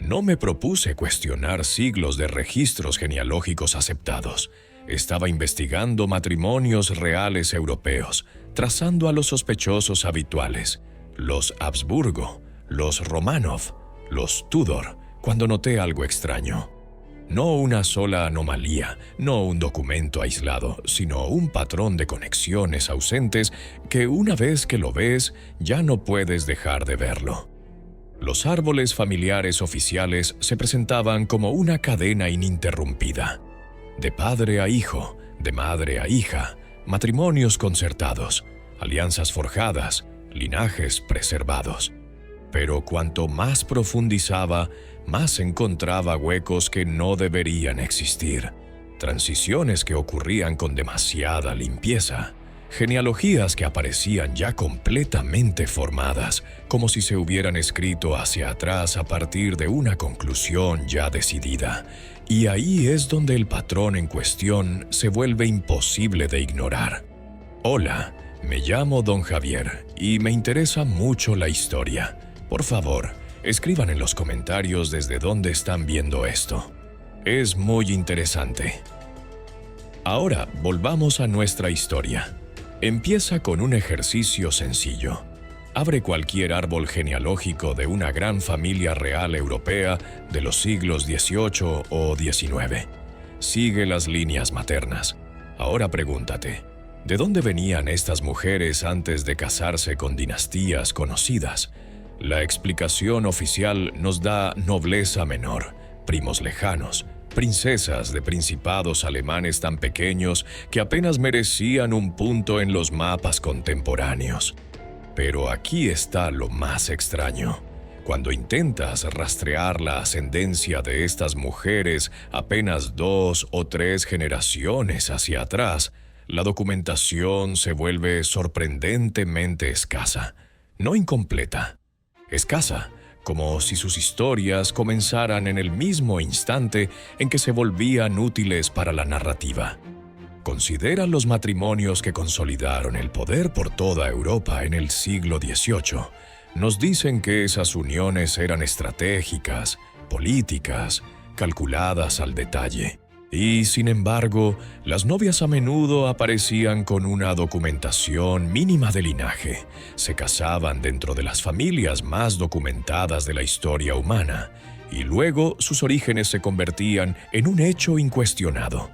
No me propuse cuestionar siglos de registros genealógicos aceptados. Estaba investigando matrimonios reales europeos, trazando a los sospechosos habituales, los Habsburgo, los Romanov, los Tudor, cuando noté algo extraño. No una sola anomalía, no un documento aislado, sino un patrón de conexiones ausentes que una vez que lo ves, ya no puedes dejar de verlo. Los árboles familiares oficiales se presentaban como una cadena ininterrumpida. De padre a hijo, de madre a hija, matrimonios concertados, alianzas forjadas, linajes preservados. Pero cuanto más profundizaba, más encontraba huecos que no deberían existir, transiciones que ocurrían con demasiada limpieza, genealogías que aparecían ya completamente formadas, como si se hubieran escrito hacia atrás a partir de una conclusión ya decidida. Y ahí es donde el patrón en cuestión se vuelve imposible de ignorar. Hola, me llamo Don Javier y me interesa mucho la historia. Por favor, escriban en los comentarios desde dónde están viendo esto. Es muy interesante. Ahora, volvamos a nuestra historia. Empieza con un ejercicio sencillo. Abre cualquier árbol genealógico de una gran familia real europea de los siglos XVIII o XIX. Sigue las líneas maternas. Ahora pregúntate, ¿de dónde venían estas mujeres antes de casarse con dinastías conocidas? La explicación oficial nos da nobleza menor, primos lejanos, princesas de principados alemanes tan pequeños que apenas merecían un punto en los mapas contemporáneos. Pero aquí está lo más extraño. Cuando intentas rastrear la ascendencia de estas mujeres apenas 2 o 3 generaciones hacia atrás, la documentación se vuelve sorprendentemente escasa, no incompleta. Escasa, como si sus historias comenzaran en el mismo instante en que se volvían útiles para la narrativa. Considera los matrimonios que consolidaron el poder por toda Europa en el siglo XVIII. Nos dicen que esas uniones eran estratégicas, políticas, calculadas al detalle. Y, sin embargo, las novias a menudo aparecían con una documentación mínima de linaje. Se casaban dentro de las familias más documentadas de la historia humana, y luego sus orígenes se convertían en un hecho incuestionado.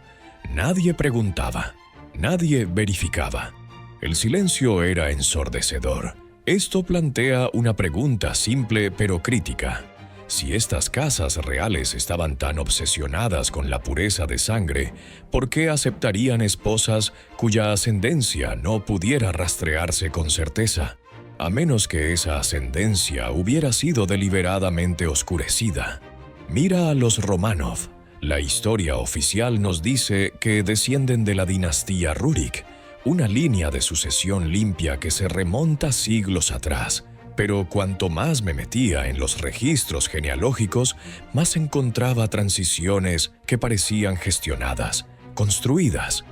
Nadie preguntaba, nadie verificaba. El silencio era ensordecedor. Esto plantea una pregunta simple pero crítica. Si estas casas reales estaban tan obsesionadas con la pureza de sangre, ¿por qué aceptarían esposas cuya ascendencia no pudiera rastrearse con certeza? A menos que esa ascendencia hubiera sido deliberadamente oscurecida. Mira a los Romanov. La historia oficial nos dice que descienden de la dinastía Rurik, una línea de sucesión limpia que se remonta siglos atrás. Pero cuanto más me metía en los registros genealógicos, más encontraba transiciones que parecían gestionadas, construidas.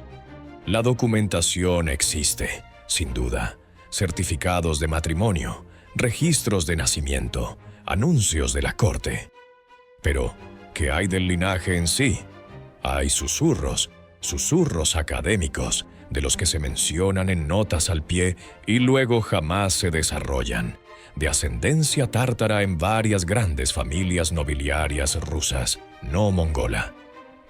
La documentación existe, sin duda. Certificados de matrimonio, registros de nacimiento, anuncios de la corte. Pero, ¿qué hay del linaje en sí? Hay susurros académicos, de los que se mencionan en notas al pie y luego jamás se desarrollan. De ascendencia tártara en varias grandes familias nobiliarias rusas, no mongola.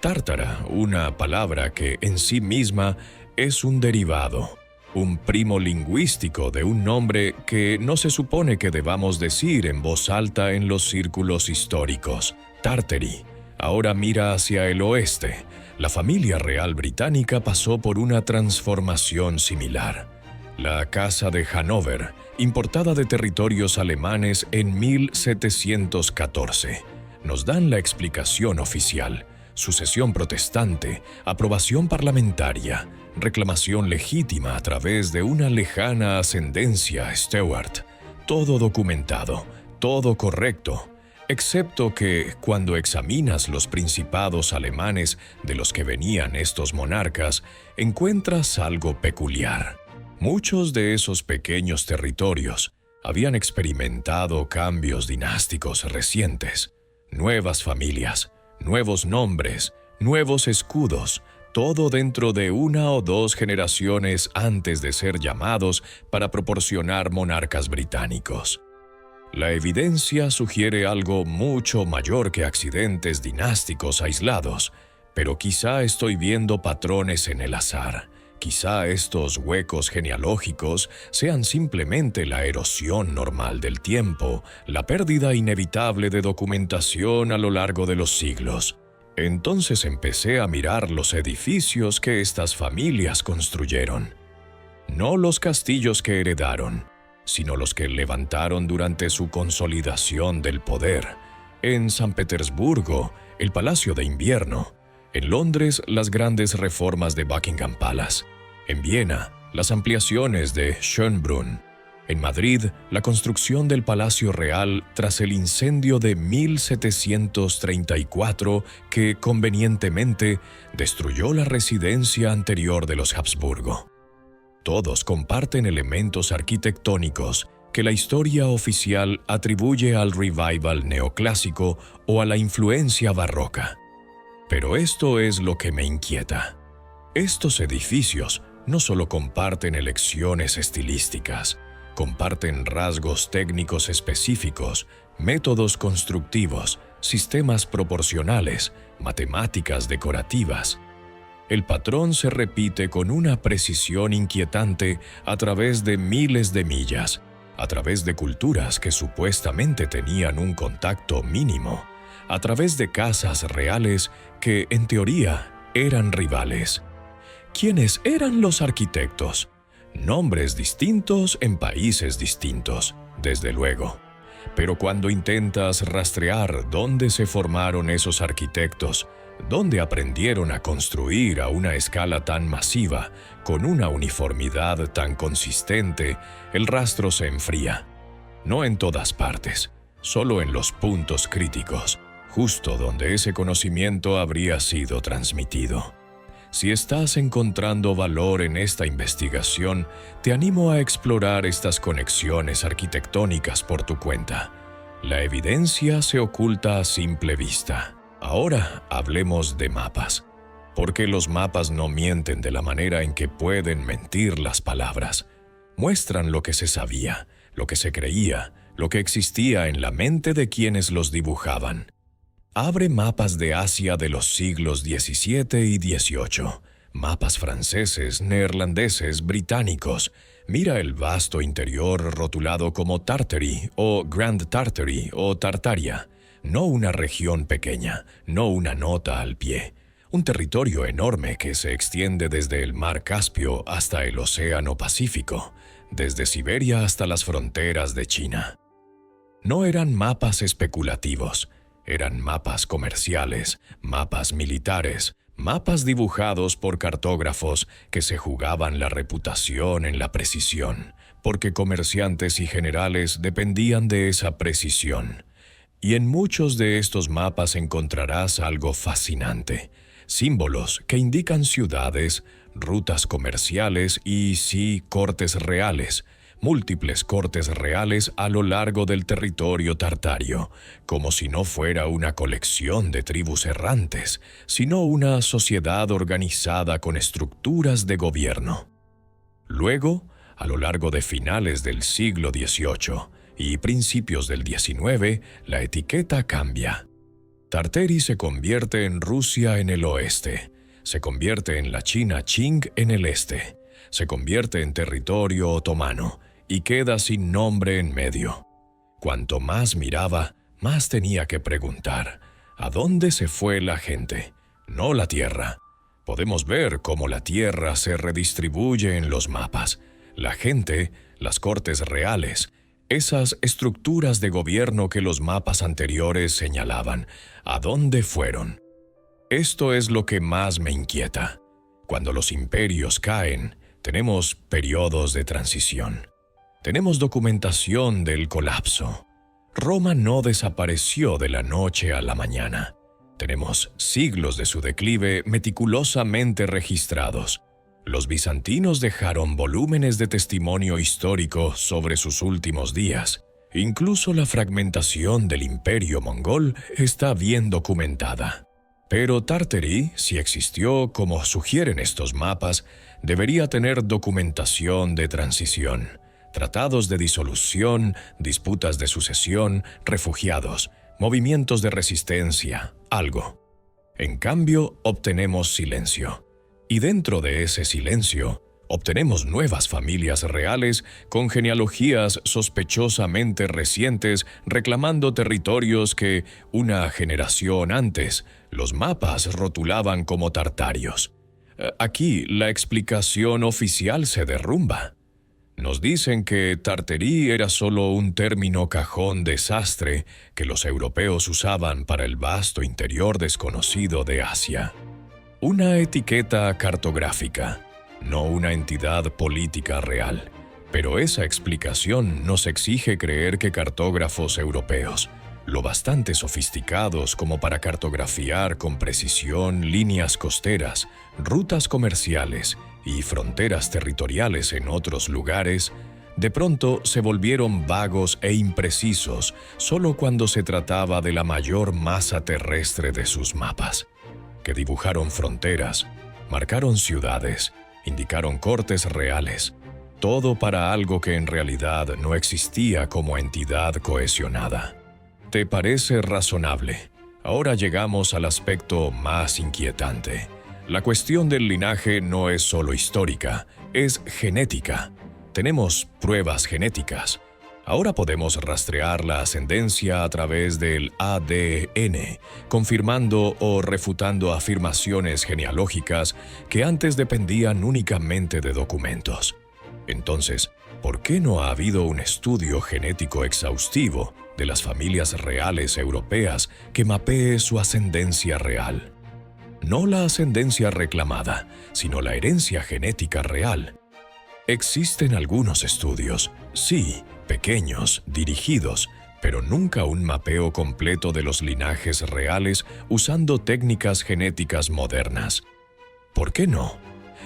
Tártara, una palabra que en sí misma es un derivado, un primo lingüístico de un nombre que no se supone que debamos decir en voz alta en los círculos históricos. Tartary. Ahora mira hacia el oeste. La familia real británica pasó por una transformación similar. La Casa de Hannover, importada de territorios alemanes en 1714. Nos dan la explicación oficial: sucesión protestante, aprobación parlamentaria, reclamación legítima a través de una lejana ascendencia Stuart. Todo documentado, todo correcto, excepto que, cuando examinas los principados alemanes de los que venían estos monarcas, encuentras algo peculiar. Muchos de esos pequeños territorios habían experimentado cambios dinásticos recientes. nuevas familias, nuevos nombres, nuevos escudos, todo dentro de 1 o 2 generaciones antes de ser llamados para proporcionar monarcas británicos. La evidencia sugiere algo mucho mayor que accidentes dinásticos aislados, pero quizá estoy viendo patrones en el azar. Quizá estos huecos genealógicos sean simplemente la erosión normal del tiempo, la pérdida inevitable de documentación a lo largo de los siglos. Entonces empecé a mirar los edificios que estas familias construyeron. No los castillos que heredaron, sino los que levantaron durante su consolidación del poder. En San Petersburgo, el Palacio de Invierno. En Londres, las grandes reformas de Buckingham Palace. En Viena, las ampliaciones de Schönbrunn. En Madrid, la construcción del Palacio Real tras el incendio de 1734 que, convenientemente, destruyó la residencia anterior de los Habsburgo. Todos comparten elementos arquitectónicos que la historia oficial atribuye al revival neoclásico o a la influencia barroca. Pero esto es lo que me inquieta. Estos edificios no solo comparten elecciones estilísticas, comparten rasgos técnicos específicos, métodos constructivos, sistemas proporcionales, matemáticas decorativas. El patrón se repite con una precisión inquietante a través de miles de millas, a través de culturas que supuestamente tenían un contacto mínimo, a través de casas reales que, en teoría, eran rivales. ¿Quiénes eran los arquitectos? Nombres distintos en países distintos, desde luego. Pero cuando intentas rastrear dónde se formaron esos arquitectos, dónde aprendieron a construir a una escala tan masiva, con una uniformidad tan consistente, el rastro se enfría. No en todas partes, solo en los puntos críticos, justo donde ese conocimiento habría sido transmitido. Si estás encontrando valor en esta investigación, te animo a explorar estas conexiones arquitectónicas por tu cuenta. La evidencia se oculta a simple vista. Ahora hablemos de mapas, porque los mapas no mienten de la manera en que pueden mentir las palabras. Muestran lo que se sabía, lo que se creía, lo que existía en la mente de quienes los dibujaban. Abre mapas de Asia de los siglos XVII y XVIII, mapas franceses, neerlandeses, británicos. Mira el vasto interior rotulado como Tartary o Grand Tartary o Tartaria. No una región pequeña, no una nota al pie. Un territorio enorme que se extiende desde el mar Caspio hasta el Océano Pacífico, desde Siberia hasta las fronteras de China. No eran mapas especulativos, eran mapas comerciales, mapas militares, mapas dibujados por cartógrafos que se jugaban la reputación en la precisión, porque comerciantes y generales dependían de esa precisión. Y en muchos de estos mapas encontrarás algo fascinante, símbolos que indican ciudades, rutas comerciales y, sí, cortes reales, múltiples cortes reales a lo largo del territorio tartario, como si no fuera una colección de tribus errantes, sino una sociedad organizada con estructuras de gobierno. Luego, a lo largo de finales del siglo XVIII y principios del XIX, la etiqueta cambia. Tartary se convierte en Rusia en el oeste, se convierte en la China Qing en el este, se convierte en territorio otomano y queda sin nombre en medio. Cuanto más miraba, más tenía que preguntar, ¿a dónde se fue la gente? No la tierra. Podemos ver cómo la tierra se redistribuye en los mapas. La gente, las cortes reales, esas estructuras de gobierno que los mapas anteriores señalaban, ¿a dónde fueron? Esto es lo que más me inquieta. Cuando los imperios caen, tenemos periodos de transición. Tenemos documentación del colapso. Roma no desapareció de la noche a la mañana. Tenemos siglos de su declive meticulosamente registrados. Los bizantinos dejaron volúmenes de testimonio histórico sobre sus últimos días. Incluso la fragmentación del imperio mongol está bien documentada. Pero Tartary, si existió como sugieren estos mapas, debería tener documentación de transición, tratados de disolución, disputas de sucesión, refugiados, movimientos de resistencia, algo. En cambio, obtenemos silencio. Y dentro de ese silencio, obtenemos nuevas familias reales con genealogías sospechosamente recientes reclamando territorios que, una generación antes, los mapas rotulaban como tartarios. Aquí la explicación oficial se derrumba. Nos dicen que Tartary era solo un término cajón desastre que los europeos usaban para el vasto interior desconocido de Asia. Una etiqueta cartográfica, no una entidad política real. Pero esa explicación nos exige creer que cartógrafos europeos, lo bastante sofisticados como para cartografiar con precisión líneas costeras, rutas comerciales y fronteras territoriales en otros lugares, de pronto se volvieron vagos e imprecisos solo cuando se trataba de la mayor masa terrestre de sus mapas, que dibujaron fronteras, marcaron ciudades, indicaron cortes reales, todo para algo que en realidad no existía como entidad cohesionada. ¿Te parece razonable? Ahora llegamos al aspecto más inquietante. La cuestión del linaje no es solo histórica, es genética. Tenemos pruebas genéticas. Ahora podemos rastrear la ascendencia a través del ADN, confirmando o refutando afirmaciones genealógicas que antes dependían únicamente de documentos. Entonces, ¿por qué no ha habido un estudio genético exhaustivo de las familias reales europeas que mapee su ascendencia real? No la ascendencia reclamada, sino la herencia genética real. Existen algunos estudios, sí, pequeños, dirigidos, pero nunca un mapeo completo de los linajes reales usando técnicas genéticas modernas. ¿Por qué no?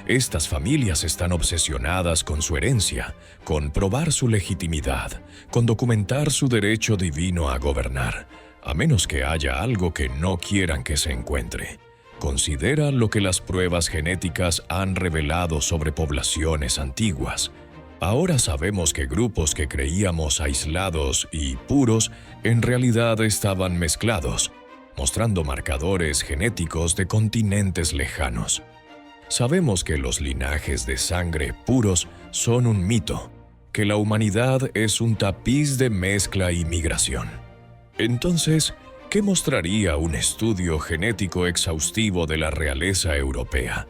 Estas familias están obsesionadas con su herencia, con probar su legitimidad, con documentar su derecho divino a gobernar, a menos que haya algo que no quieran que se encuentre. Considera lo que las pruebas genéticas han revelado sobre poblaciones antiguas. Ahora sabemos que grupos que creíamos aislados y puros en realidad estaban mezclados, mostrando marcadores genéticos de continentes lejanos. Sabemos que los linajes de sangre puros son un mito, que la humanidad es un tapiz de mezcla y migración. Entonces, ¿qué mostraría un estudio genético exhaustivo de la realeza europea?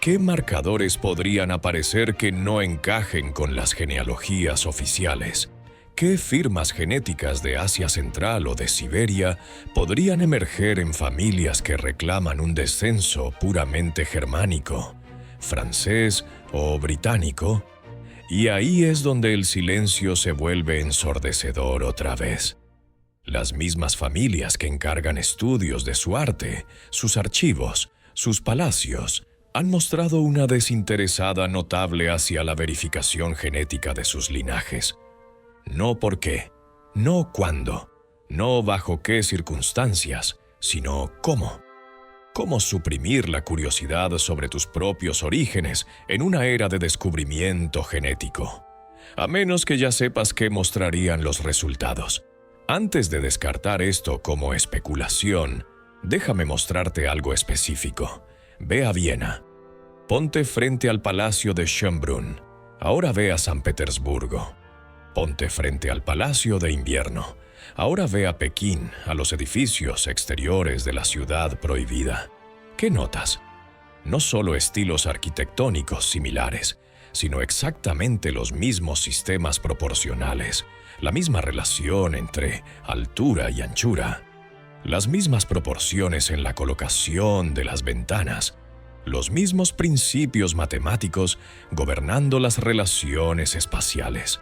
¿Qué marcadores podrían aparecer que no encajen con las genealogías oficiales? ¿Qué firmas genéticas de Asia Central o de Siberia podrían emerger en familias que reclaman un descenso puramente germánico, francés o británico? Y ahí es donde el silencio se vuelve ensordecedor otra vez. Las mismas familias que encargan estudios de su arte, sus archivos, sus palacios, han mostrado una desinteresada notable hacia la verificación genética de sus linajes. No por qué, no cuándo, no bajo qué circunstancias, sino cómo. ¿Cómo suprimir la curiosidad sobre tus propios orígenes en una era de descubrimiento genético? A menos que ya sepas qué mostrarían los resultados. Antes de descartar esto como especulación, déjame mostrarte algo específico. Ve a Viena. Ponte frente al Palacio de Schönbrunn. Ahora ve a San Petersburgo. Ponte frente al Palacio de Invierno. Ahora ve a Pekín, a los edificios exteriores de la ciudad prohibida. ¿Qué notas? No solo estilos arquitectónicos similares, sino exactamente los mismos sistemas proporcionales, la misma relación entre altura y anchura, las mismas proporciones en la colocación de las ventanas, los mismos principios matemáticos gobernando las relaciones espaciales.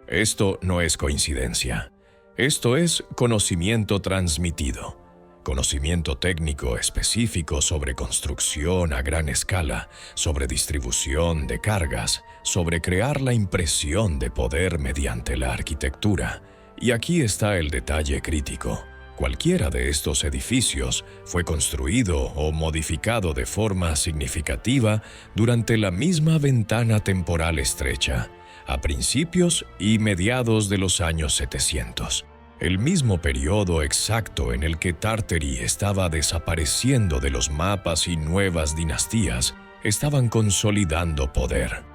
Esto no es coincidencia. Esto es conocimiento transmitido, conocimiento técnico específico sobre construcción a gran escala, sobre distribución de cargas, sobre crear la impresión de poder mediante la arquitectura, Y aquí está el detalle crítico. Cualquiera de estos edificios fue construido o modificado de forma significativa durante la misma ventana temporal estrecha, a principios y mediados de los años 700. El mismo periodo exacto en el que Tartary estaba desapareciendo de los mapas y nuevas dinastías estaban consolidando poder.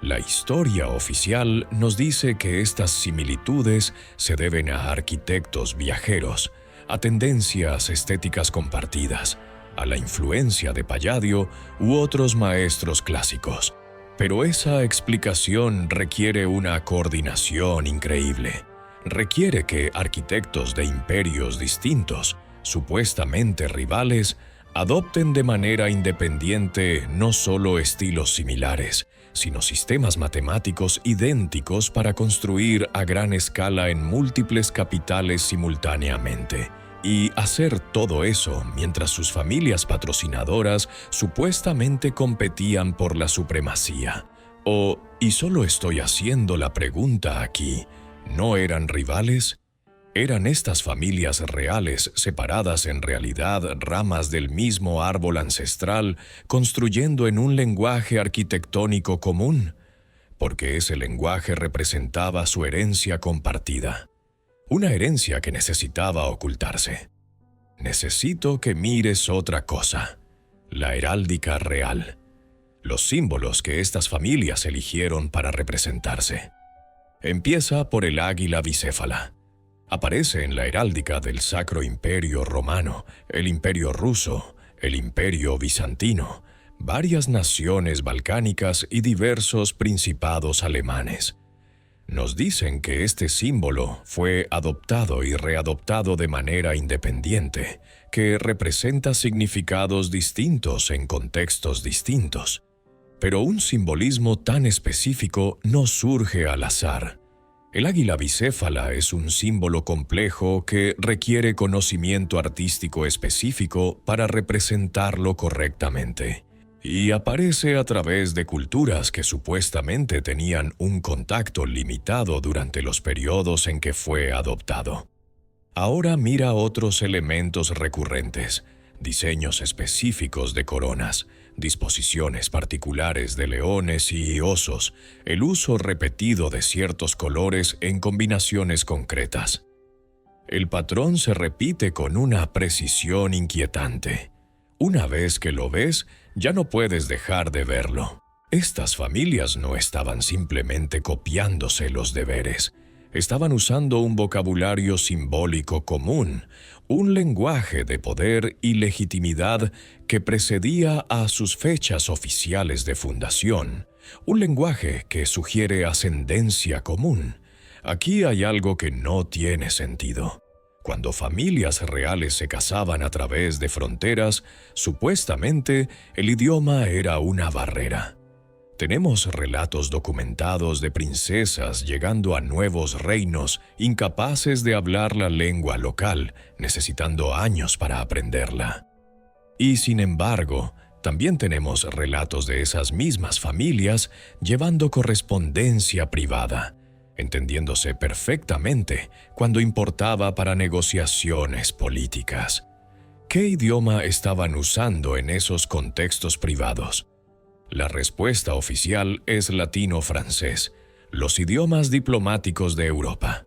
La historia oficial nos dice que estas similitudes se deben a arquitectos viajeros, a tendencias estéticas compartidas, a la influencia de Palladio u otros maestros clásicos. Pero esa explicación requiere una coordinación increíble. Requiere que arquitectos de imperios distintos, supuestamente rivales, adopten de manera independiente no solo estilos similares, sino sistemas matemáticos idénticos para construir a gran escala en múltiples capitales simultáneamente. Y hacer todo eso mientras sus familias patrocinadoras supuestamente competían por la supremacía. Y solo estoy haciendo la pregunta aquí, ¿no eran rivales? ¿Eran estas familias reales separadas en realidad ramas del mismo árbol ancestral, construyendo en un lenguaje arquitectónico común? Porque ese lenguaje representaba su herencia compartida. Una herencia que necesitaba ocultarse. Necesito que mires otra cosa. La heráldica real. Los símbolos que estas familias eligieron para representarse. Empieza por el águila bicéfala. Aparece en la heráldica del Sacro Imperio Romano, el Imperio Ruso, el Imperio Bizantino, varias naciones balcánicas y diversos principados alemanes. Nos dicen que este símbolo fue adoptado y readoptado de manera independiente, que representa significados distintos en contextos distintos. Pero un simbolismo tan específico no surge al azar. El águila bicéfala es un símbolo complejo que requiere conocimiento artístico específico para representarlo correctamente. Y aparece a través de culturas que supuestamente tenían un contacto limitado durante los periodos en que fue adoptado. Ahora mira otros elementos recurrentes, diseños específicos de coronas, disposiciones particulares de leones y osos, el uso repetido de ciertos colores en combinaciones concretas. El patrón se repite con una precisión inquietante. Una vez que lo ves, ya no puedes dejar de verlo. Estas familias no estaban simplemente copiándose los deberes. Estaban usando un vocabulario simbólico común, un lenguaje de poder y legitimidad que precedía a sus fechas oficiales de fundación, un lenguaje que sugiere ascendencia común. Aquí hay algo que no tiene sentido. Cuando familias reales se casaban a través de fronteras, supuestamente el idioma era una barrera. Tenemos relatos documentados de princesas llegando a nuevos reinos incapaces de hablar la lengua local, necesitando años para aprenderla. Y sin embargo, también tenemos relatos de esas mismas familias llevando correspondencia privada, entendiéndose perfectamente cuando importaba para negociaciones políticas. ¿Qué idioma estaban usando en esos contextos privados? La respuesta oficial es latino-francés, los idiomas diplomáticos de Europa.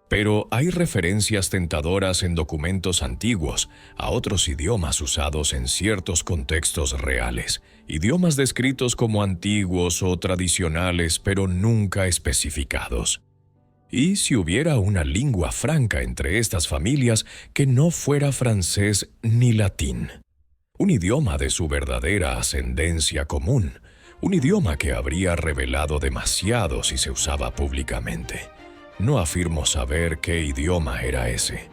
Pero hay referencias tentadoras en documentos antiguos a otros idiomas usados en ciertos contextos reales, idiomas descritos como antiguos o tradicionales pero nunca especificados. ¿Y si hubiera una lengua franca entre estas familias que no fuera francés ni latín? Un idioma de su verdadera ascendencia común, un idioma que habría revelado demasiado si se usaba públicamente. No afirmo saber qué idioma era ese.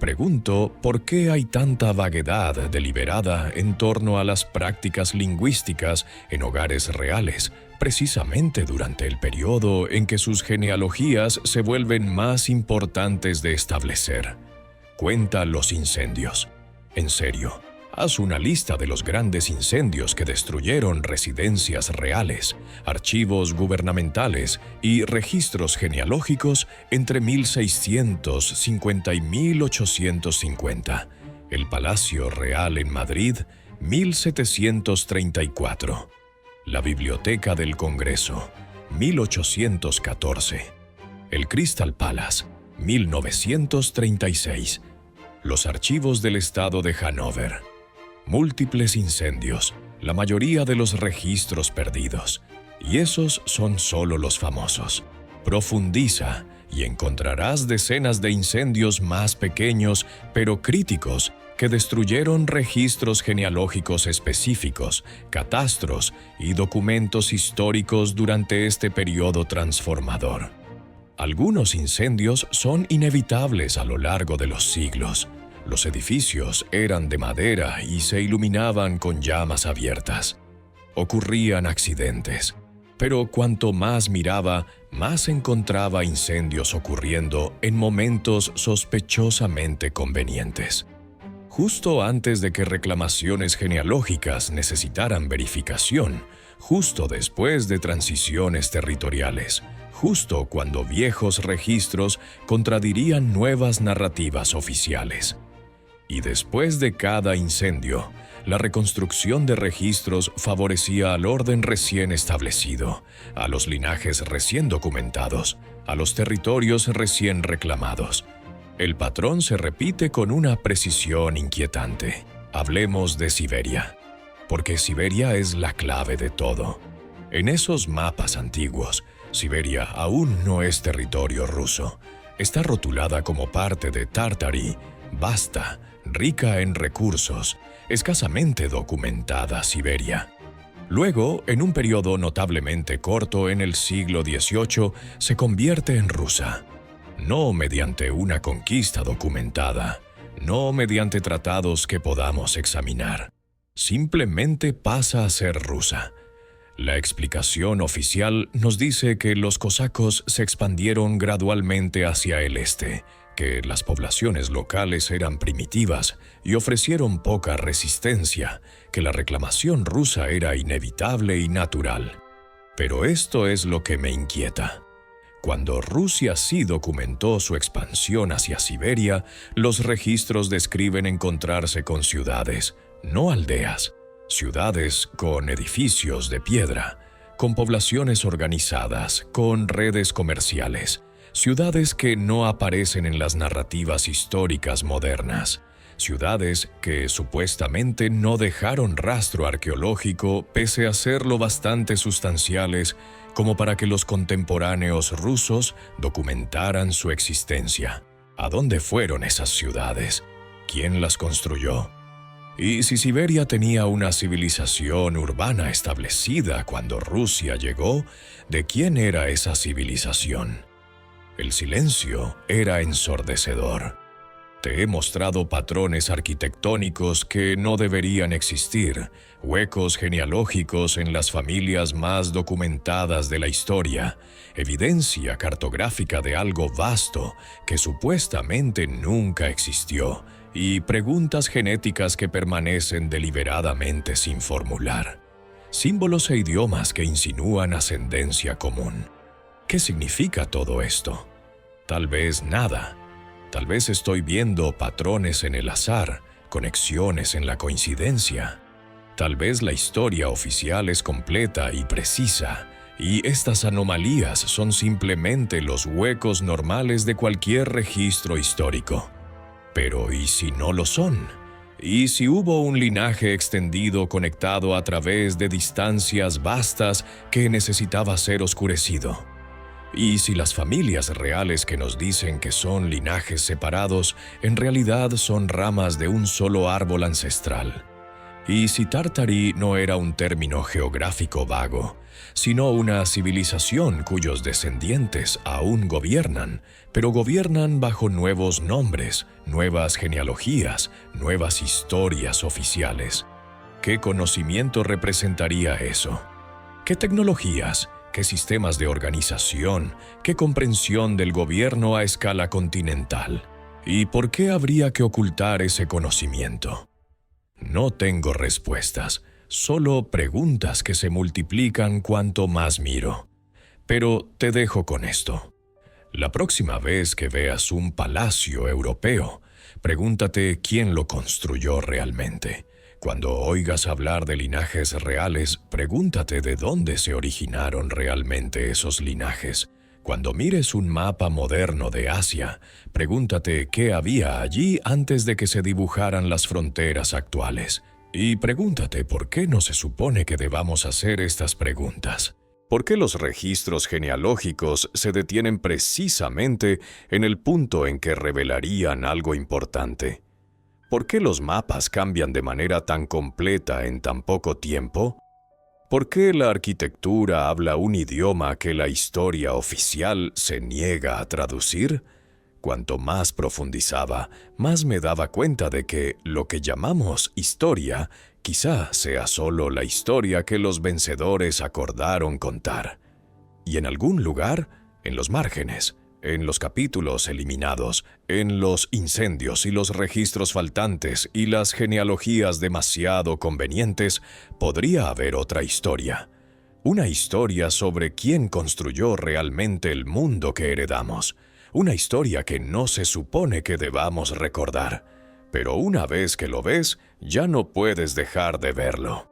Pregunto por qué hay tanta vaguedad deliberada en torno a las prácticas lingüísticas en hogares reales, precisamente durante el periodo en que sus genealogías se vuelven más importantes de establecer. Cuenta los incendios. En serio. Haz una lista de los grandes incendios que destruyeron residencias reales, archivos gubernamentales y registros genealógicos entre 1650 y 1850. El Palacio Real en Madrid, 1734. La Biblioteca del Congreso, 1814. El Crystal Palace, 1936. Los archivos del Estado de Hannover. Múltiples incendios, la mayoría de los registros perdidos. Y esos son solo los famosos. Profundiza y encontrarás decenas de incendios más pequeños, pero críticos, que destruyeron registros genealógicos específicos, catastros y documentos históricos durante este periodo transformador. Algunos incendios son inevitables a lo largo de los siglos. Los edificios eran de madera y se iluminaban con llamas abiertas. Ocurrían accidentes, pero cuanto más miraba, más encontraba incendios ocurriendo en momentos sospechosamente convenientes. Justo antes de que reclamaciones genealógicas necesitaran verificación, justo después de transiciones territoriales, justo cuando viejos registros contradirían nuevas narrativas oficiales. Y después de cada incendio, la reconstrucción de registros favorecía al orden recién establecido, a los linajes recién documentados, a los territorios recién reclamados. El patrón se repite con una precisión inquietante. Hablemos de Siberia, porque Siberia es la clave de todo. En esos mapas antiguos, Siberia aún no es territorio ruso. Está rotulada como parte de Tartary, vasta, rica en recursos, escasamente documentada Siberia. Luego, en un periodo notablemente corto en el siglo XVIII, se convierte en rusa. No mediante una conquista documentada, no mediante tratados que podamos examinar. Simplemente pasa a ser rusa. La explicación oficial nos dice que los cosacos se expandieron gradualmente hacia el este, que las poblaciones locales eran primitivas y ofrecieron poca resistencia, que la reclamación rusa era inevitable y natural. Pero esto es lo que me inquieta. Cuando Rusia sí documentó su expansión hacia Siberia, los registros describen encontrarse con ciudades, no aldeas, ciudades con edificios de piedra, con poblaciones organizadas, con redes comerciales, ciudades que no aparecen en las narrativas históricas modernas, ciudades que supuestamente no dejaron rastro arqueológico pese a serlo bastante sustanciales como para que los contemporáneos rusos documentaran su existencia. ¿A dónde fueron esas ciudades? ¿Quién las construyó? Y si Siberia tenía una civilización urbana establecida cuando Rusia llegó, ¿de quién era esa civilización? El silencio era ensordecedor. Te he mostrado patrones arquitectónicos que no deberían existir, huecos genealógicos en las familias más documentadas de la historia, evidencia cartográfica de algo vasto que supuestamente nunca existió, y preguntas genéticas que permanecen deliberadamente sin formular. Símbolos e idiomas que insinúan ascendencia común. ¿Qué significa todo esto? Tal vez nada. Tal vez estoy viendo patrones en el azar, conexiones en la coincidencia. Tal vez la historia oficial es completa y precisa, y estas anomalías son simplemente los huecos normales de cualquier registro histórico. Pero ¿y si no lo son? ¿Y si hubo un linaje extendido conectado a través de distancias vastas que necesitaba ser oscurecido? ¿Y si las familias reales que nos dicen que son linajes separados en realidad son ramas de un solo árbol ancestral? ¿Y si Tartary no era un término geográfico vago, sino una civilización cuyos descendientes aún gobiernan, pero gobiernan bajo nuevos nombres, nuevas genealogías, nuevas historias oficiales? ¿Qué conocimiento representaría eso? ¿Qué tecnologías? ¿Qué sistemas de organización? ¿Qué comprensión del gobierno a escala continental? ¿Y por qué habría que ocultar ese conocimiento? No tengo respuestas, solo preguntas que se multiplican cuanto más miro. Pero te dejo con esto. La próxima vez que veas un palacio europeo, pregúntate quién lo construyó realmente. Cuando oigas hablar de linajes reales, pregúntate de dónde se originaron realmente esos linajes. Cuando mires un mapa moderno de Asia, pregúntate qué había allí antes de que se dibujaran las fronteras actuales. Y pregúntate por qué no se supone que debamos hacer estas preguntas. ¿Por qué los registros genealógicos se detienen precisamente en el punto en que revelarían algo importante? ¿Por qué los mapas cambian de manera tan completa en tan poco tiempo? ¿Por qué la arquitectura habla un idioma que la historia oficial se niega a traducir? Cuanto más profundizaba, más me daba cuenta de que lo que llamamos historia quizá sea solo la historia que los vencedores acordaron contar. Y en algún lugar, en los márgenes, en los capítulos eliminados, en los incendios y los registros faltantes y las genealogías demasiado convenientes, podría haber otra historia. Una historia sobre quién construyó realmente el mundo que heredamos. Una historia que no se supone que debamos recordar. Pero una vez que lo ves, ya no puedes dejar de verlo.